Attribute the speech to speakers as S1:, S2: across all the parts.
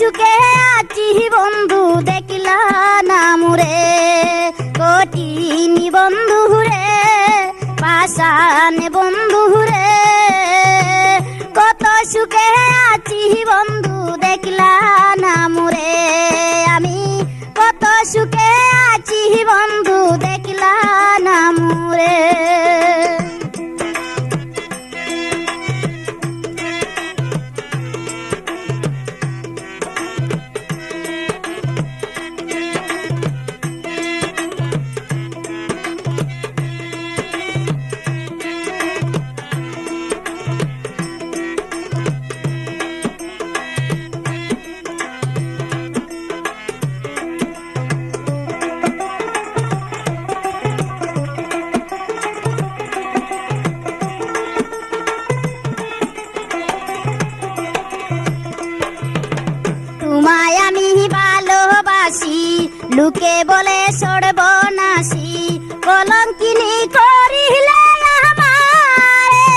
S1: সুখে আছি বন্ধু দেখলা না মুরে, কঠিনি বন্ধু রে পাশান বন্ধু রে। কত সুখে আছি বন্ধু দেখলা না মুরে, আমি কত সুখে আছি বন্ধু দেখলা না মুরে। তোমায় আমি ভালোবাসি লোকে বলে সর্বনাশী, কলঙ্কিনী করিলে আমারে।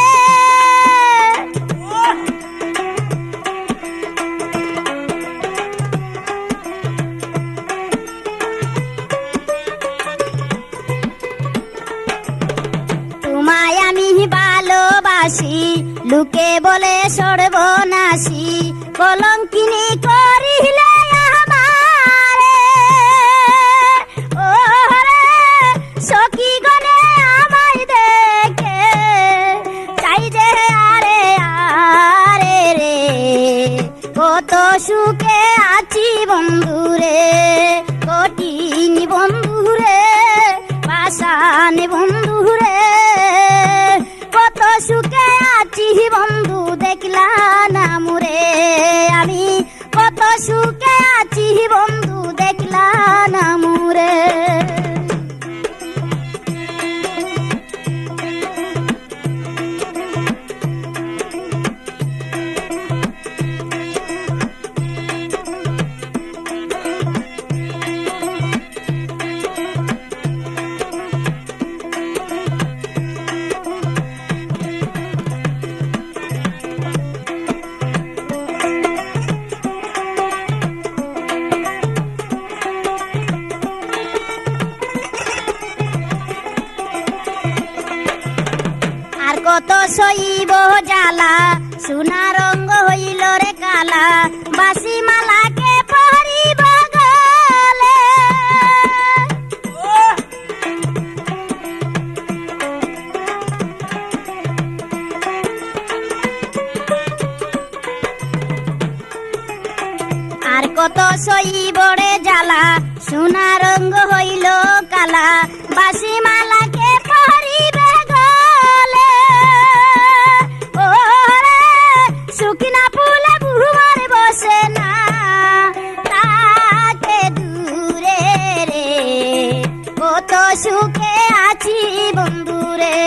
S1: তোমায় আমি ভালোবাসি লোকে বলে সর্বনাশী, কলঙ্কিনী করিলে আমারে। ও রে সখী গনে আমায় দেখে চাই যে আরে আরে রে, কত সুখে আছি বন্ধু রে, কঠিন বন্ধু রে পাশান বন্ধু রে। কত সুখে আছি বন্ধু দেখলা না মুরে, আমি কত সুখে আছি বন্ধু দেখলা না মুরে। কত সইব জ্বালা সোনা রঙ্গ হইল রে কালা, বাসি মালাকে পরিব গলে। আর কত সইব রে জ্বালা সোনা রঙ্গ হইল কালা, বাসি মালাকে পরিবে সুখিনা ফুলে বুমারে বসে না তাকে দূরে রে, কত সুখে আছি বন্ধু রে।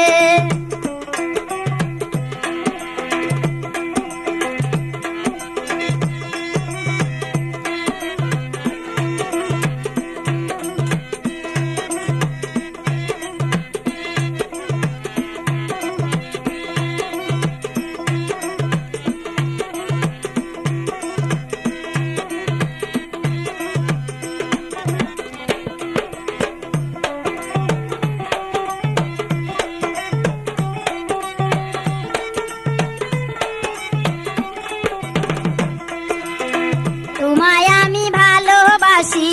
S1: তোমায় আমি ভালোবাসি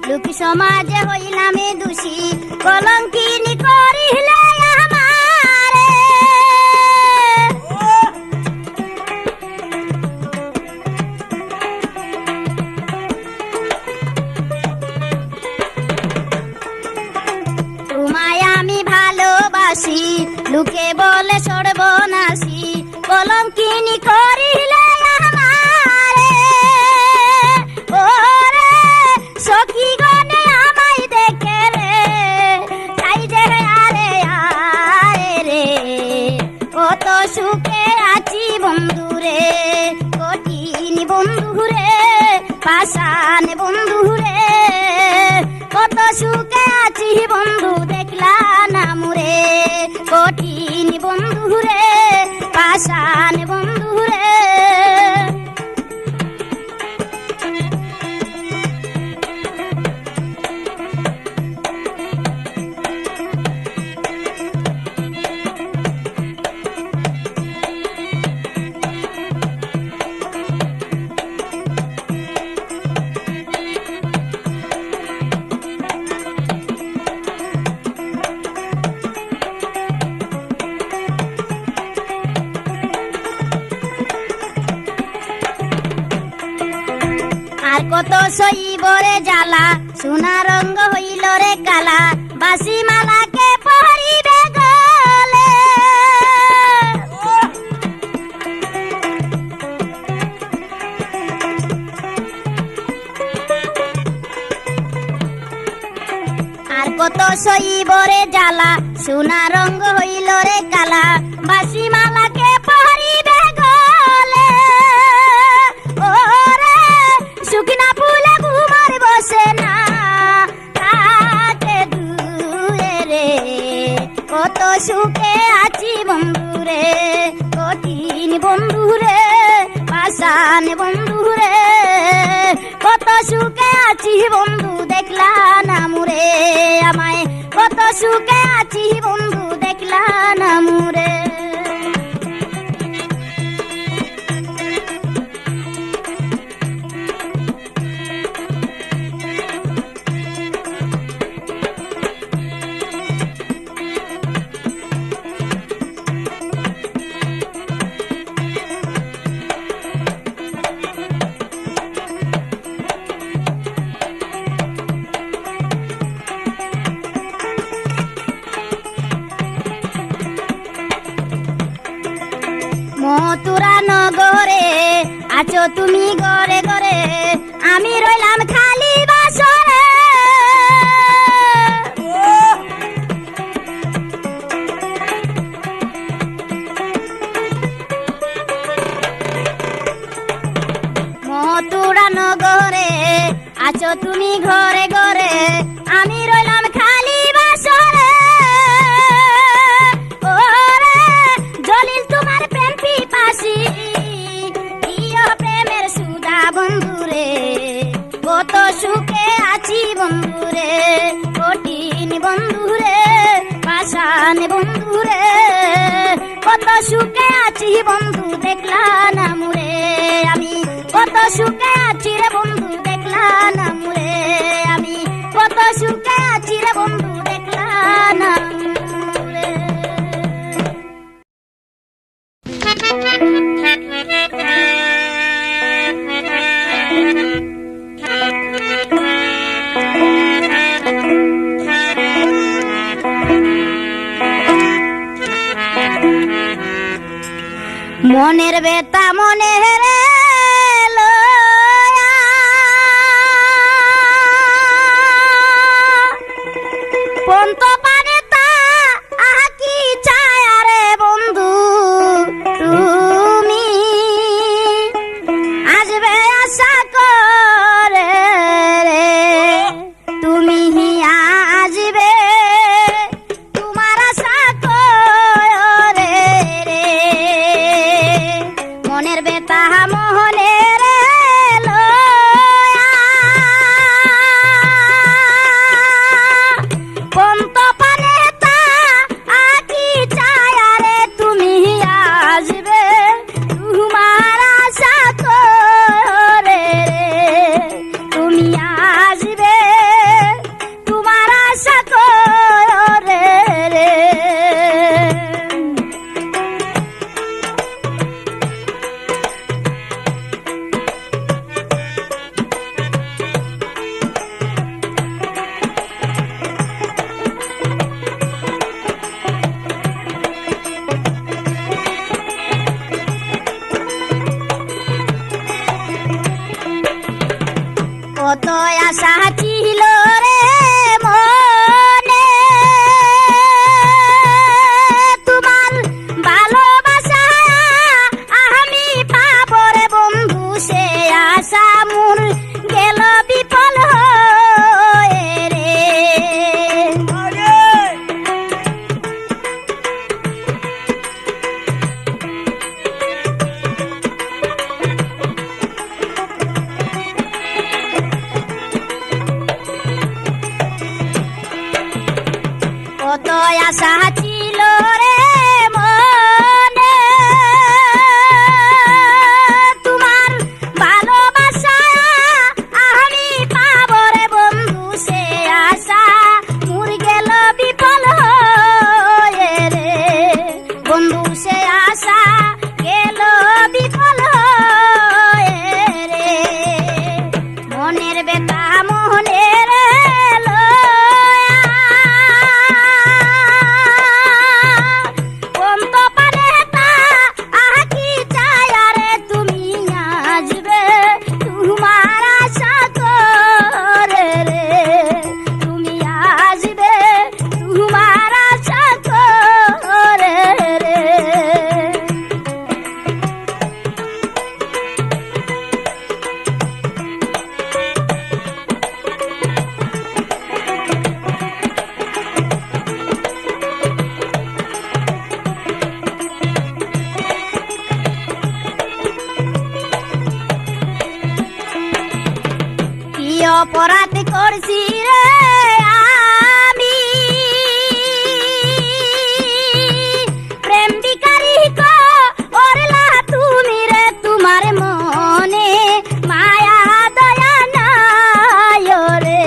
S1: লোক সমাজে হইলাম দোষী, কলঙ্কিনী করিলে আমারে। তোমায় আমি ভালোবাসি লোকে বলে সর্বনাশী, কলঙ্কিনী করিলে সখী গনে আমায় দেখে রে চাই যে আরে আরে রে, কত সুখে আছি বন্ধু রে, কঠিন বন্ধু রে পাশান বন্ধু রে। কত সুখে আছি বন্ধু দেখলা না মুরে, কঠিন বন্ধু রে পাশান বন্ধু রে। কত সইব রে জ্বালা সোনা রঙ হইল রে কালা বাসি মালাকে পরিবে গলে আর কত সইব রে জ্বালা সোনা রঙ হইল রে কালা বাসি মালাকে পরিবে গলে ওরে শুকনা ফুলে ঘুমার বসে না তাকে দূরে রে কত সুখে আছি বন্ধুরে কঠিন বন্ধুরে পাশান বন্ধুরে কত সুখে আছি বন্ধু দেখলা না মুরে আমায় কত সুখে আছি বন্ধু দেখলা না মুরে মথুরা নগরে আছো তুমি ঘরে ঘরে আমি রইলাম খালি বাসরে মথুরা নগরে আছো তুমি ঘরে ঘরে আমি রইলাম খালি বাসরে ওরে জলিল তোমার প্রেম পিপাসী প্রিয় প্রেমের সুধা বন্ধুরে কত সুখে আছি বন্ধুরে কঠিন বন্ধুরে পাশান বন্ধুরে কত সুখে আছি বন্ধু দেখলা না মুরে আমি কত সুখে আছি রে বন্ধু দেখলা না মুরে আমি কত সুখে আছি রে বন্ধু দেখলা না মুরে মনের বেতা মনে রে লয়া পন্ত পানে তা আহা কি ছায়া রে বন্ধু তুমি আসবে আশা করে রে তুমি আসবে তোমার আশা করে রে মনের বেতা মোহনে রে লয়া পন্ত পানে তা আকি ছায়া রে তুমি আসবে তোমার আশা করে রে তুমি আসবে তোমার আশা করে রে কত আশা ছিল রে মনে তোমার ভালোবাসা আমি পাবো রে বন্ধু সে আশা মোর গেল বিফল হয়ে রে কত আশা ছিল রে মনে তোমার ভালোবাসা আমি পাবো রে বন্ধু সে আশা মোর গেল বিফল হয়ে রে বন্ধু সে আশা গেল বিফল হয়ে রে মনে বেতা মনের অন্ত পানে তা আকি চায় রে তুমি আসবে তোমার আশা করে রে তুমি আসবে তোমার আশা করে রে কি অপরাধ করছি রে আমি প্রেম বিকারি করলা তুমি রে তোমার মনে মায়া দয়া নাই রে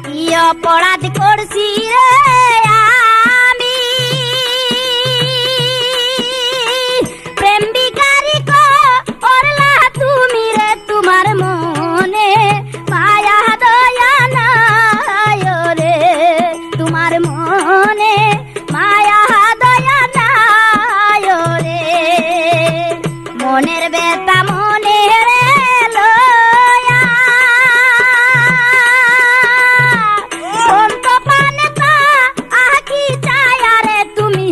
S1: কি অপরাধ করছি রে আমি প্রেম বিকারি করলা তুমি রে তোমার মনে মায়া দয়া নাই রে তোমার মনে মায়া দয়া নাই রে মনের বেতা মনে রে লয়া অন্ত পানে তা আকি চায় রে তুমি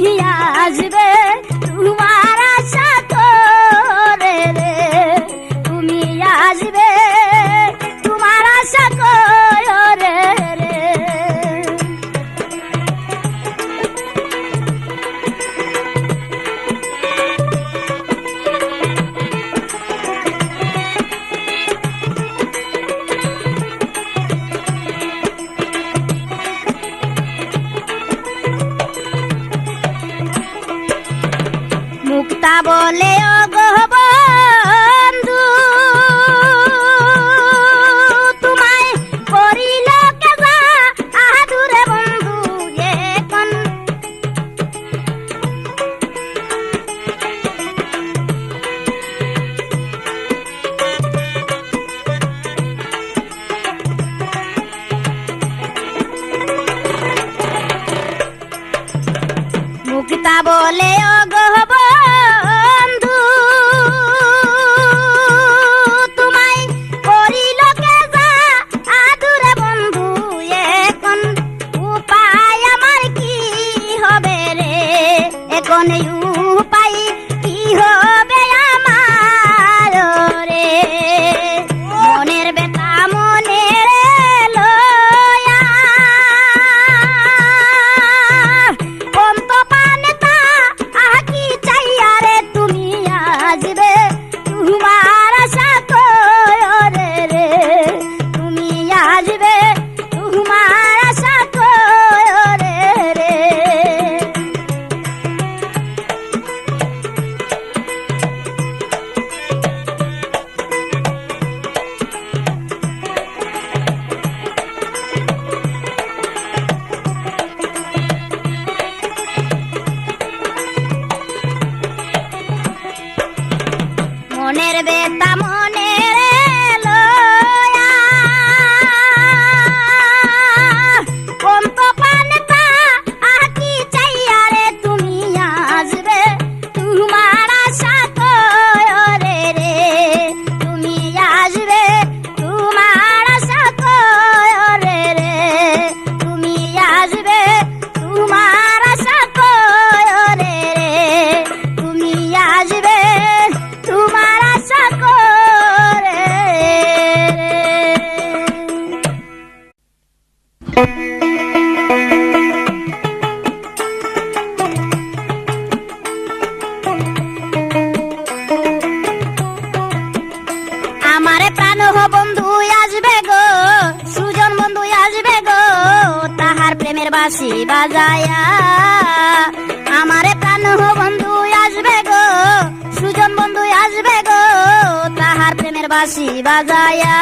S1: আসবে তোমার আশা করে রে তুমি আসবে তোমার আশা করে রে মুক্তা বলে ও গো বন্ধু তোমায় করিল কেজা আদুরে বন্ধু এখন মুক্তা বলে ও গো বন্ধু তোমায় করিল কেজা আদুরে বন্ধু এখন উপায় আমার কি হবে রে এখন উপায় কি হবে আমার রে মনের বেতা মনের লয়া অন্ত পানে তা আকি চাইয়া রে তুমি আসবে তোমার আশা করে রে তুমি আসবে তোমার আশা করে রে মনের বেতা মনের লয়া অন্ত পানে তা আকি চাইয়া রে তুমি আসবে তোমার আশা করে রে তুমি আসবে তোমার আশা করে রে তুমি আসবে তোমার আশা করে রে তুমি আসবে তোমার আশা করে আমারে প্রাণ বন্ধু আসবে গো সুজন বন্ধু আসবে গো তাহার প্রেমের বাঁশি বাজায়া আমারে প্রাণ বন্ধু আসবে গো সুজন বন্ধু আসবে গো তাহার প্রেমের বাঁশি বাজায়া।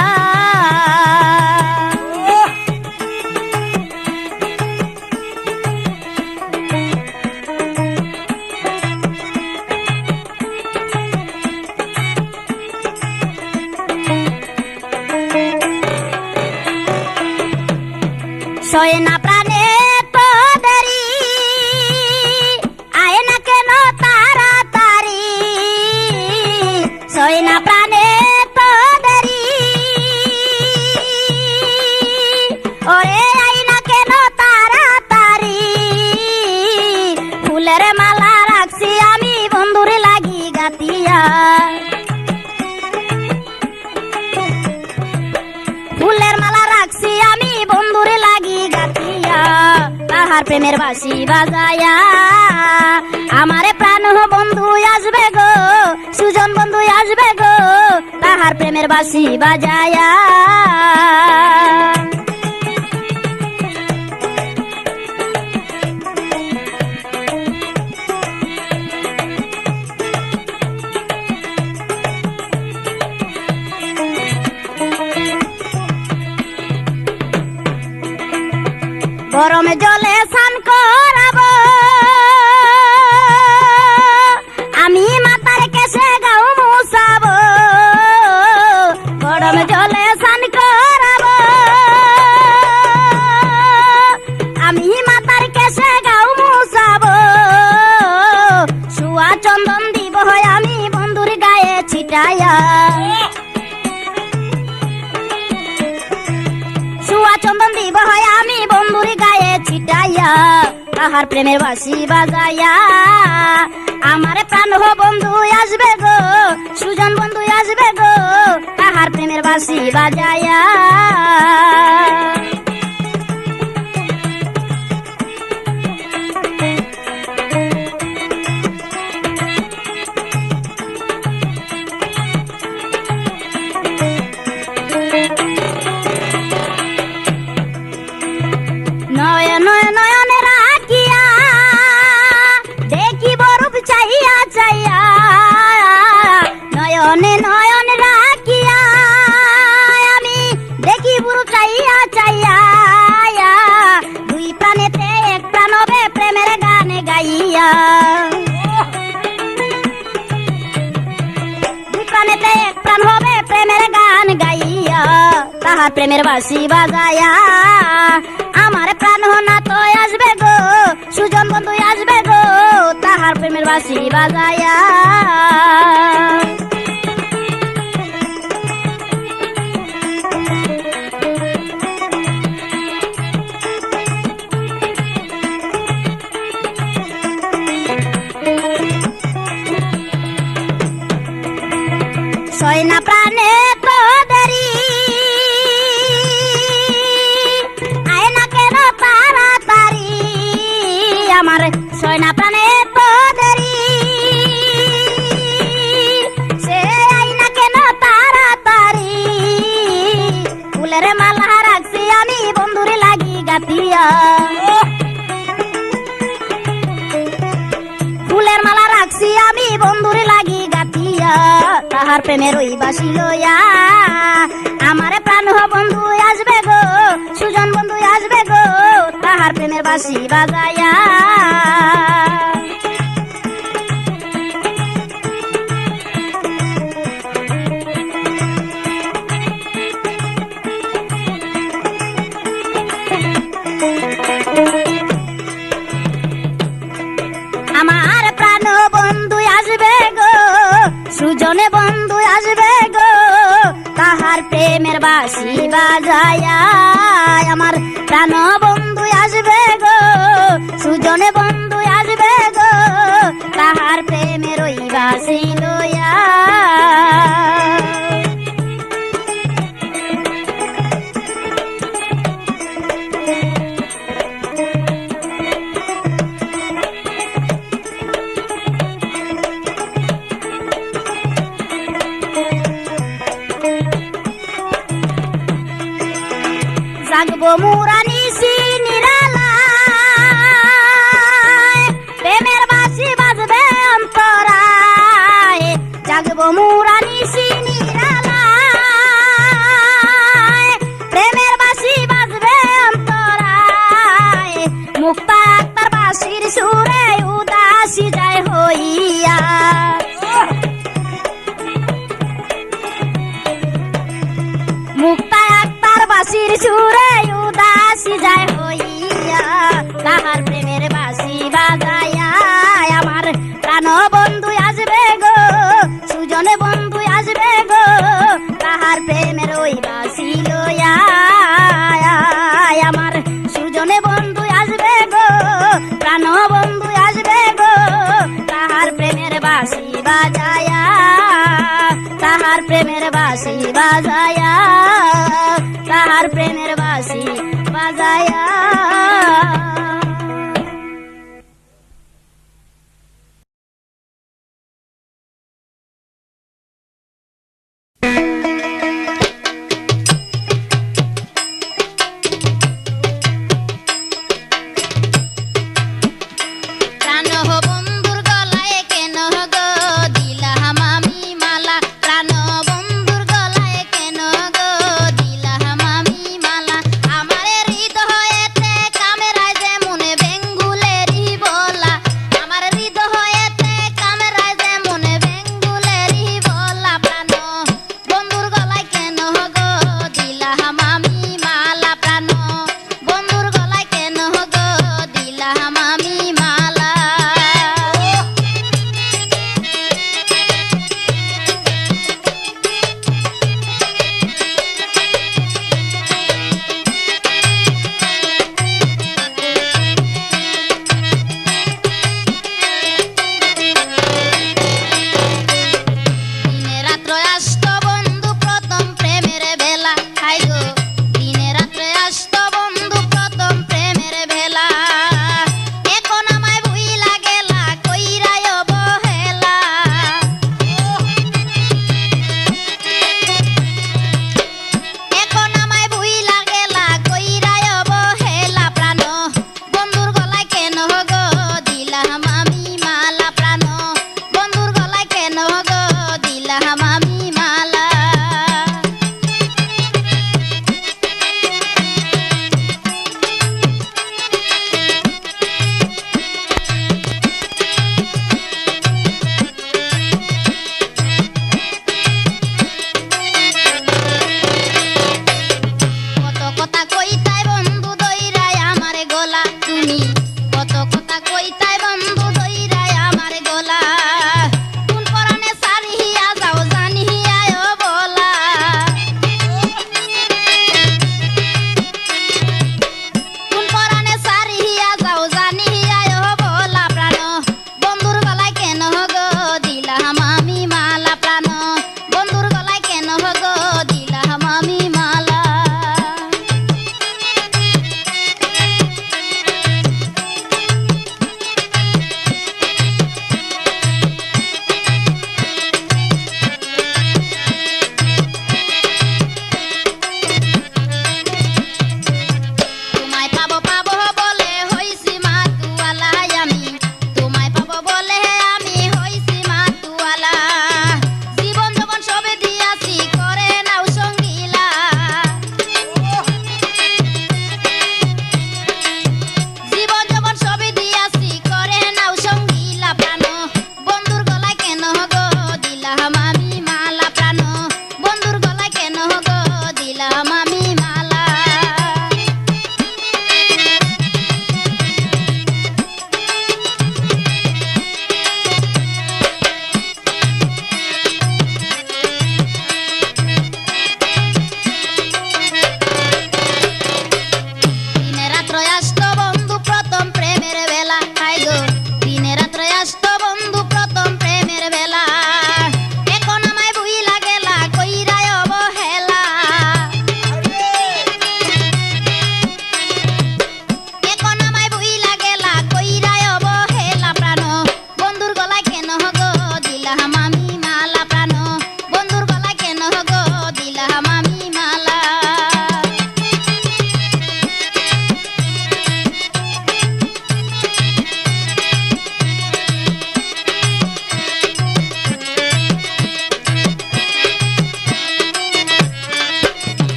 S1: সয় না প্রাণে তোদেরি, আয় না কেন তাড়াতাড়ি। সয় না প্রাণে তোদেরি, ওরে আয় না কেন তাড়াতাড়ি। ফুলের মালা রাখছি আমি বন্ধুর লাগি গাতিয়া। ফুলের মালা রাখছি আমি বন্ধুর লাগি গাতিয়া। তাহার প্রেমের বাঁশি বাজায়া। আমারে প্রাণ বন্ধু আসবে গো, সুজন বন্ধু আসবে গো, তাহার প্রেমের বাঁশি বাজায়া। গরম জলে স্নান করাবো আমি, মাতার কেশে গাও মুছাবো। গরম জলে স্নান করাবো আমি, মাতার কেশে গাও মুছাবো। সুয়া চন্দন দিব আমি বন্ধুর গায়ে ছিটাইয়া। সুয়া চন্দন দিব আমি বন্ধুর গায়ে ছিটাইয়া। তাহার প্রেমের বাঁশি বাজায়া। আমার প্রাণ বন্ধু আসবে গো, সুজন বন্ধু আসবে গো, তাহার প্রেমের বাঁশি বাজায়া। নয়ন নয়ন রাখিয়া দেখি বরফ চাইয়া চাইয়া। নয়নে নয়ন রাখিয়া আমি দেখি বরফ চাইয়া চাইয়া। দুই প্রাণেতে এক প্রাণ হবে প্রেমের গান গাইয়া। দুই প্রাণেতে এক প্রাণ হবে প্রেমের গান গাইয়া। তাহার প্রেমের বাঁশি বাজায়া। আমার প্রাণ না তো আসবে গো, সুজন বন্ধু আসবে গো, তাহার প্রেমের বাঁশি বাজায়া। সয় না প্রাণে তোদেরি, আয় না কেন তাড়াতাড়ি। আমার সয় না প্রাণে তোদেরি, সে আয় না কেন তাড়াতাড়ি। ফুলের মালা রাখছি আমি বন্ধুর লাগি গাতিয়া। ফুলের মালা রাখছি আমি বন্ধুর লাগি গাতিয়া। তাহার প্রেমের ওই বাঁশি লইয়া। আমার প্রাণ বন্ধু আসবে গো, সুজন বন্ধু আসবে গো, তাহার প্রেমের বাঁশি বাজায়া। আমার প্রাণ বন্ধু আসবে গো, সুজনে বন্ধু আসবে গো, তাহার প্রেমের বাঁশি বাজায়া। আমার প্রাণ বন্ধু আসবে গো, সুজনে বন্ধু আসবে গো, তাহার প্রেমের ওই বাঁশি লইয়া। জাগবো মুরা নিশি নিরালায়, প্রেমের বাঁশি বাজবে অন্তরায়। জাগবো মুরা নিশি নিরালায়, সুরে উদাসী যায় হইয়া তাহার প্রেমের বাঁশি বাজায়া আমার প্রাণ বন্ধু আসবে গো সুজনে বন্ধু আসবে গো তাহার প্রেমের ওই বাঁশি লইয়া আমার সুজনে বন্ধু আসবে গো প্রাণ বন্ধু আসবে গো তাহার প্রেমের বাঁশি বাজায়া তাহার প্রেমের বাঁশি বাজায়া তাহার প্রেমের বাঁশি বাজায়া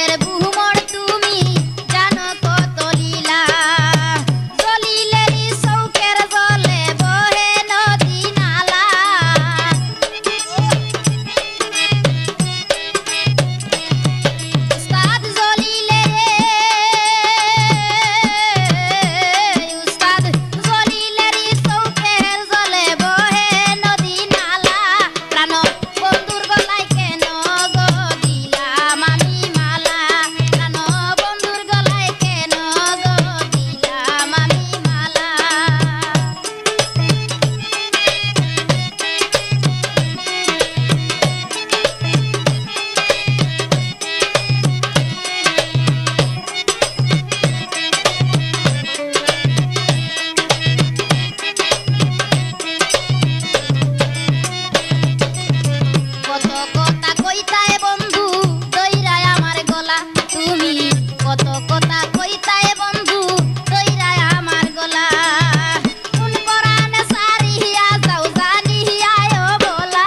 S1: প্রেমের বুমর তুমি জানো কত লীলা জলিলেরই চৌকের জলে বহে নদী নালা উস্তাদ জলিলে উস্তাদ জলিলেরই চৌকের জলে বহে নদী নালা প্রাণ বন্ধুর গলায় কেন গো দিলাম আমি মালা প্রাণ বন্ধুর গলায় কেন গো দিলাম আমি মালা কত কথা কইতায় বন্ধু দইরায় আমার গলা তুমি কত কথা কইতায় বন্ধু দইরায় আমার গলা কোন পরাণে সারিয়া যাও জানিয়ায় বলা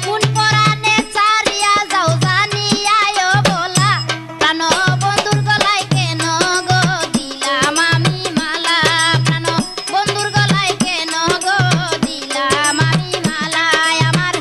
S1: কোন পরাণে সারিয়া যাও জানিয়ায় বলা প্রাণ বন্ধুর গলায় কেন গো দিলাম আমি মালা প্রাণ বন্ধুর গলায় কেন গো দিলাম আমি মালা আমার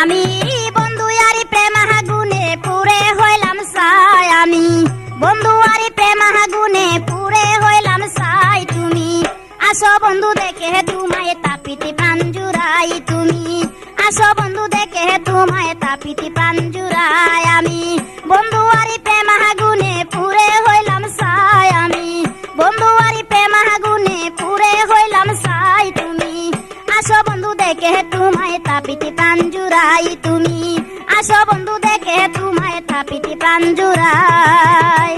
S1: আমি বন্ধু আরি প্রেম আগুনে পুরে হইলাম ছাই, আমি বন্ধু আরি প্রেম আগুনে পুরে হইলাম ছাই। তুমি আসো বন্ধু দেখে তোমায় তাপিতে প্রাণ জুড়াই, তুমি আসো বন্ধু দেখে তোমায় তাপিতে প্রাণ জুড়াই। আমি বন্ধু আরি প্রেম আগুনে পুরে হইলাম ছাই, আমি বন্ধু আরি প্রেম আগুনে পুরে হইলাম ছাই। তুমি আসো বন্ধু দেখে তোমায় তাপিতে প্রাণ জুড়াই, তুমি আসো বন্ধু দেখে তোমায় তাপিতে প্রাণ জুড়াই।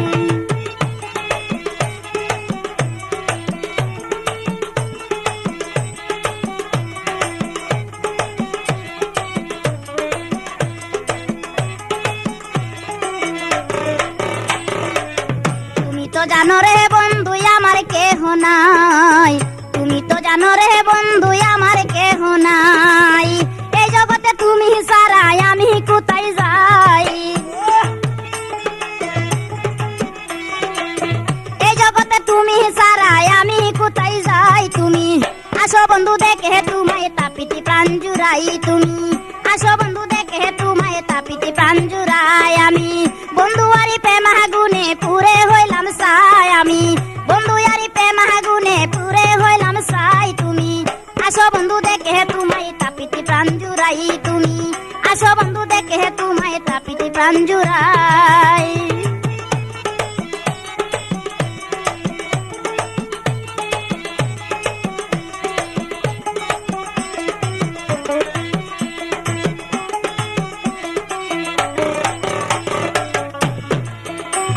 S1: তুমি তো জানো রে বন্ধু আমার কেহ নাই, তুমি তো জানো রে বন্ধু আমার কেহ নাই। এই জগতে তুমি ছাড়াই আমি কোথায় যাই, এই জগতে তুমি ছাড়াই আমি কোথায় যাই। তুমি আসো বন্ধু দেখে তোমায় তাপিতে প্রাণ জুড়াই, তুমি আসো বন্ধু দেখে তোমায় তাপিতে প্রাণ জুড়াই। আমি বন্ধু আরি প্রেম আগুনে পুরে হইলাম ছাই, আমি বন্ধু আরি প্রেম আগুনে পুরে হইলাম ছাই। তুমি আসো বন্ধু দেখে তোমায় তাপিতে প্রাণ জুড়াই, তুমি আসো বন্ধু দেখে তোমায় তাপিতে প্রাণ জুড়াই।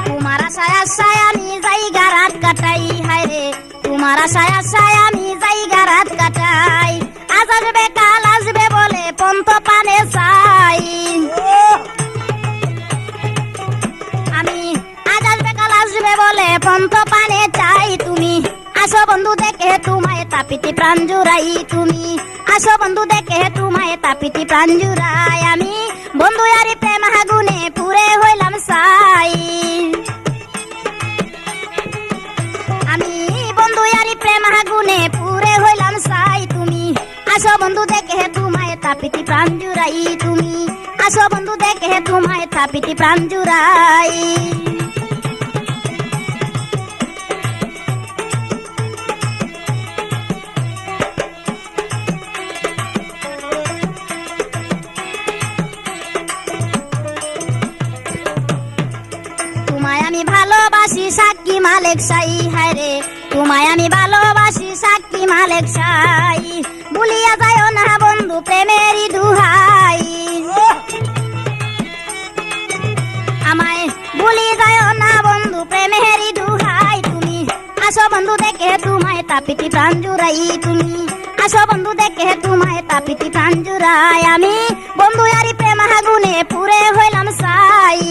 S1: তোমার আশায় আশায় আমি জায়গা রাত কাটাই, হায় রে তোমার আশায় আশায় আমি জায়গা রাত কাটাই। আজ আসবে কাল আসবে বলে পন্ত পানে চাই, আমি আজ আসবে কাল আসবে বলে পন্ত পানে চাই। তুমি আসো বন্ধু দেখে তোমায় তাপিতে প্রাণ জুড়াই, তুমি আসো বন্ধু দেখে তোমায় তাপিতে প্রাণ জুড়াই। আমি বন্ধু আরি প্রেম আগুনে পুরে হইলাম ছাই, আমি বন্ধু আরি প্রেম আগুনে পুরে হইলাম ছাই। তুমি আসো বন্ধু দেখে তোমায় তাপিতে প্রাণ জুড়াই, তুমি আসো বন্ধু দেখে তোমায় তাপিতে প্রাণ জুড়াই। তোমায় আমি ভালোবাসি সাক্ষী মালিক সাই, হায় রে তোমায় আমি ভালোবাসি সাক্ষী মালিক সাই। ভুলিয়া যায় না বন্ধু প্রেমেরই দুহাই, আমায় ভুলি যায় না বন্ধু প্রেমেরই দুহাই। তুমি আসো বন্ধু দেখে তোমায় তাপিতে প্রাণ জুড়াই, তুমি আসো বন্ধু দেখে তোমায় তাপিতে প্রাণ জুড়াই। আমি বন্ধু আরি প্রেম আগুনে পুরে হইলাম ছাই,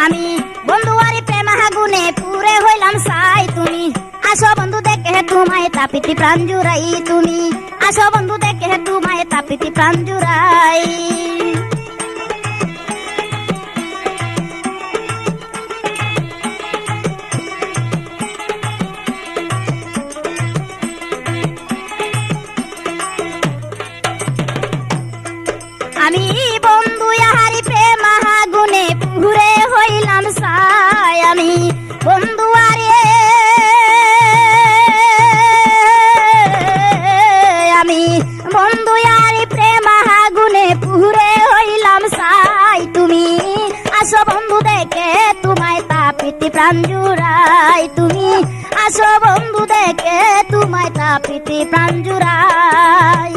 S1: আমি বন্ধু আরি প্রেম আগুনে পুরে হইলাম ছাই। তুমি আসো বন্ধু দেখে তোমায় তাপিতে প্রাণ জুড়াই, তুমি আসো বন্ধু দেখে তোমায় তাপিতে প্রাণ জুড়াই। আমি বন্ধু আরি প্রেম আগুনে পুরে হইলাম ছাই, আমি বন্ধু আরে আমি বন্ধু আরি প্রেম আগুনে পুরে হইলাম ছাই। তুমি আসো বন্ধু দেখে তোমায় তাপিতে প্রাণ জুড়াই, তুমি আসো বন্ধু দেখে তোমায় তাপিতে প্রাণ জুড়াই।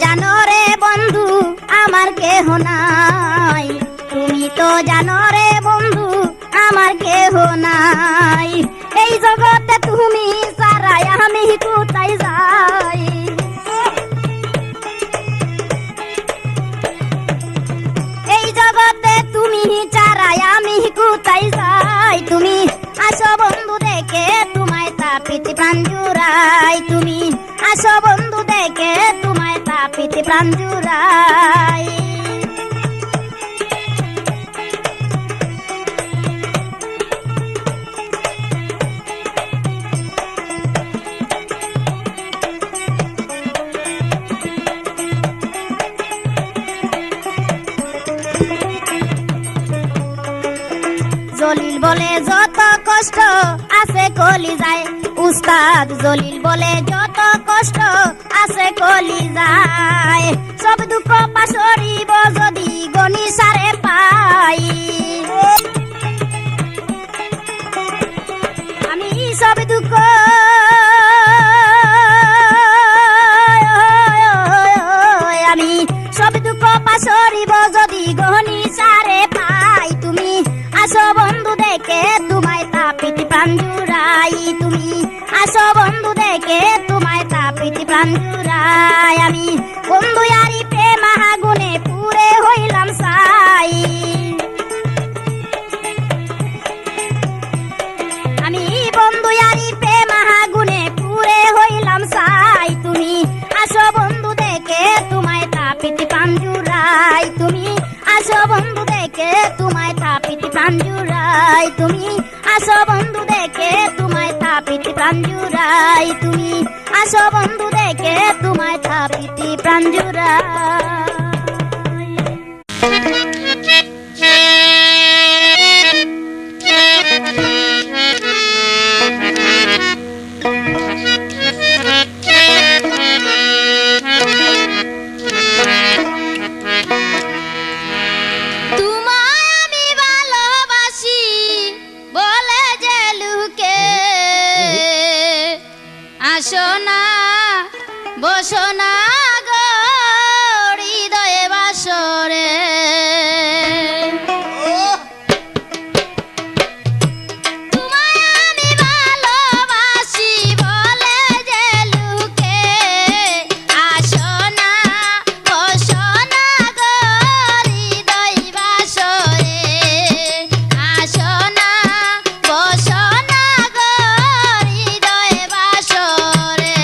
S1: জানো রে বন্ধু আমার কেহ নাই, তুমি তো জানো রে বন্ধু আমার কেহ নাই। এই জগতে তুমি ছাড়াই আমি কোথায় যাই, এই জগতে তুমি ছাড়াই আমি কোথায় যাই। তুমি আসো বন্ধু দেখে তোমায় তাপিতে প্রাণ জুড়াই তুমি আসো বন্ধু দেখে তোমায় তাপিতে প্রাণ জুড়াই জলিল বলে যত কষ্ট আছে কলি যায় উস্তাদ জলিল বলে যত কষ্ট আছে কলি যায় সব দুঃখ পাশরিব যদি গনি সারে পাই আমি সব দুঃখ আমি সব দুঃখ পাশরিব যদি গনি সারে পাই তুমি আসো বন্ধু দেখে তোমায় তাপিতে প্রাণ জুড়াই তুমি আসো বন্ধু দেখে তোমায় তাপিতে প্রাণ জুড়াই আমি বন্ধু আরি প্রেম আগুনে পুরে হইলাম সাই আমি বন্ধু আরি প্রেম আগুনে পুরে হইলাম সাই তুমি আসো বন্ধু দেখে তোমায় তাপিতে প্রাণ জুড়াই তুমি আসো বন্ধু দেখে তোমায় তাপিতে প্রাণ জুড়াই তুমি আসো বন্ধু দেখে তোমায় তাপিতে প্রাণ জুড়াই তুমি আসো বন্ধু দেখে তোমায় তাপিতে প্রাণ
S2: আসো না বসো না গো হৃদয়ে বাসরে তোমায় আমি ভালোবাসি বলে যে লুকে আসো না বসো না গো হৃদয় বাসরে আসো না বসো না গো হৃদয়ে বাসরে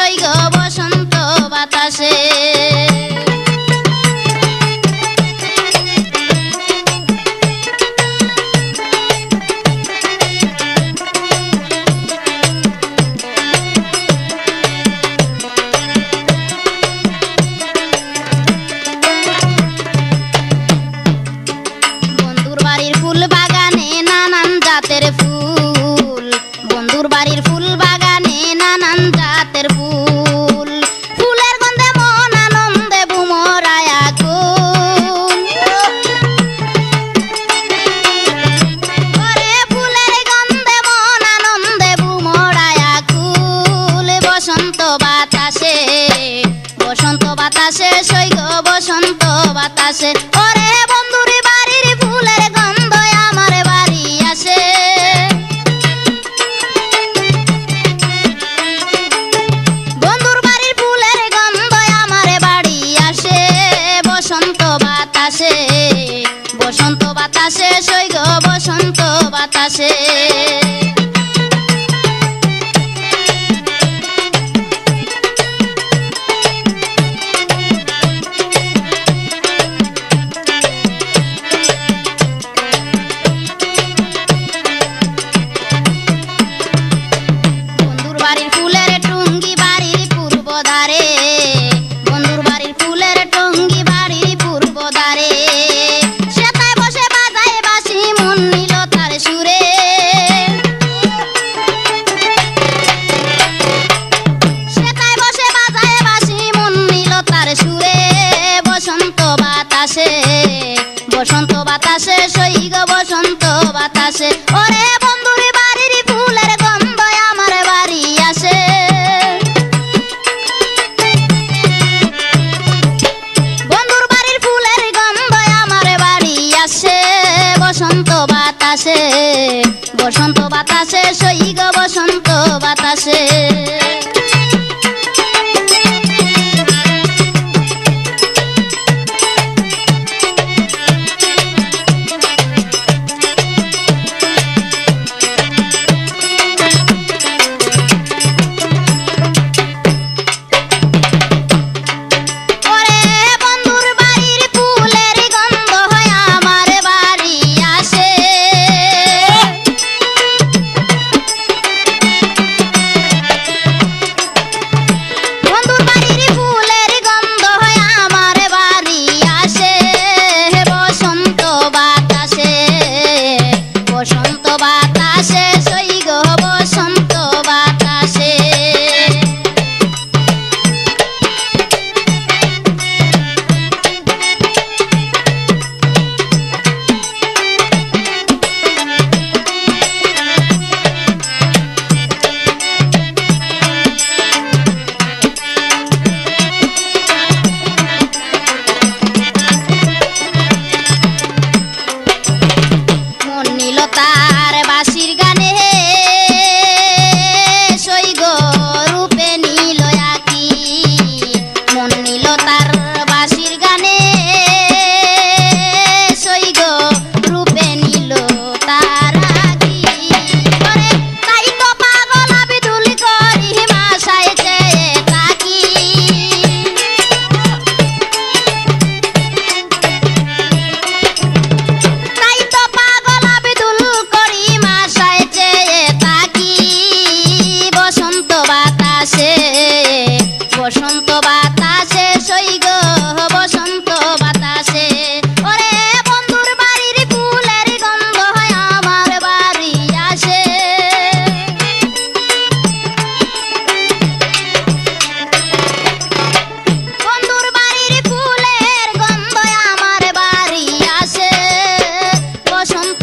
S2: সৈগ বসন্ত বাতাসে। বন্ধুর বাড়ির ফুল বাগানে নানান জাতের ফুল, বন্ধুর বাড়ির ফুল বাগানে নানান জাতের ফুল, ফুলের গন্ধে মন আনন্দে বুমরায় আকুল। ওরে ফুলের গন্ধে মন আনন্দে বুমরায় আকুল। বসন্ত বাতাসে, বসন্ত বাতাসে সৈগ বসন্ত বাতাসে। ওরে বন্ধুর বাড়ির ফুলের গন্ধ আমার বাড়ি আসে। বন্ধুর বাড়ির ফুলের গন্ধ আমার বাড়ি আসে। বসন্ত বাতাসে, বসন্ত বাতাসে সৈগ বসন্ত বাতাসে। বন্ধুর বাড়ির ফুলের টুঙ্গি বাড়ির পূর্ব ধারে, বন্ধুর বাড়ির ফুলের টুঙ্গি বাড়ির পূর্ব ধারে। সেতায় বসে বাজায় বাঁশি মন নিল তার সুরে। সেতায় বসে বাজায় বাঁশি মন নিল তার সুরে। বসন্ত বাতাসে, বসন্ত বাতাসে সৈগ বসন্ত বাতাসে। ওরে বন্ধুর বাড়ির ফুলের গন্ধ আমার বাড়ি আসে। বন্ধুর বাড়ির ফুলের গন্ধ আমার বাড়ি আসে। বসন্ত বাতাসে, বসন্ত বাতাসে সৈগ বসন্ত বাতাসে। ওরে বন্ধুর বাড়ির ফুলের গন্ধ আমার বাড়ি আসে। বন্ধুর বাড়ির ফুলের গন্ধ আমার বাড়ি আসে। বসন্ত বাতাসে, বসন্ত বাতাসে সৈগ বসন্ত বাতাসে। মন নিল তার বাঁশির গানে, সৈগ রূপে নিল আকি। মন নিল তার বাঁশির গানে, সৈগ রূপে নিল তার আকি। ওরে তাই তো পাগল আবিদুল করি মাসায় চেয়ে তাকি। তাই তো পাগল আবিদুল করি মাসায় চেয়ে তাকি। বসন্ত বাতাসে, বসন্ত বাতাসে সৈগ বসন্ত বাতাসে। ওরে বন্ধুর বাড়ির ফুলের গন্ধ আমার বাড়ি আসে। বন্ধুর বাড়ির ফুলের গন্ধ আমার বাড়ি আসে। বসন্ত